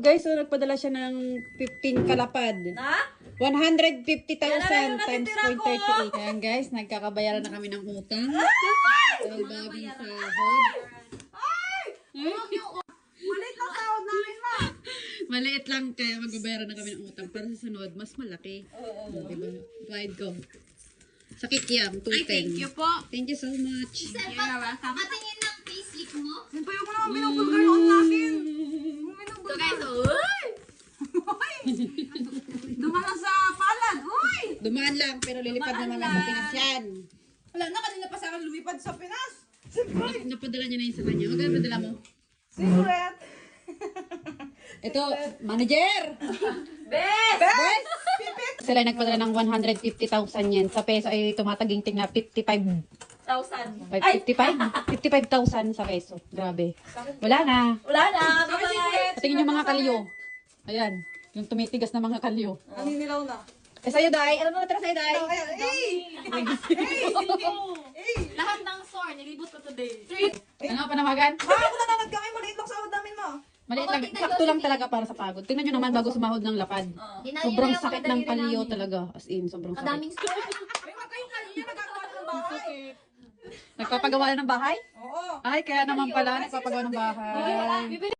Guys, so nagpadala siya ng 15 kalapad. Na? 150,000 times 0.38. Ayan guys, nagkakabayaran na kami ng utang. Dahil bagong sahod. Malit lang sahod namin, ma. Maliit lang kaya magbabayaran na kami ng utang. Para sa sunod, mas malaki. Diba? Guide ko. Sa Kikiam, 210. Ay, thank you po. Thank you so much. Patingin ng payslip mo. Siyempre ko naman binubulgar noon natin. So guys, uy! Dumaan sa palad, uy! Dumaan lang, pero lilipad Dumaan naman lang. sa Pinas yan. Wala na, kanina pa sa akin lumipad sa Pinas. Napadala niya na yun sa kanya. Magkano padala mo? Secret. Ito, manager! Best! Bes! Sila ay nagpadala ng 150,000 yen. Sa peso ay tumataginting na 55. 1,000. 55,000 sa peso. Grabe. Wala na. Wala na, bye-bye. Tingin yung mga kalyo. Ayan. Yung tumitigas na mga kalyo. Naninilaw na. Eh sa'yo, Day. Ano na natira sa'yo, Day? Lahat ng store, nilibot ko today. Ano, panawagan? Ako nananag kami, maliit lang sahod namin, ma. Maliit lang. Sakto lang talaga para sa pagod. Tingnan nyo naman bago sumahod ng lapad. Sobrang sakit ng kalyo talaga. As in, sobrang sakit. Kadaming store. May magkayong kanina, nagkakawa ng bahay. Nagpapagawa na ng bahay? Oo. Ay, kaya naman pala nagpapagawa ng bahay.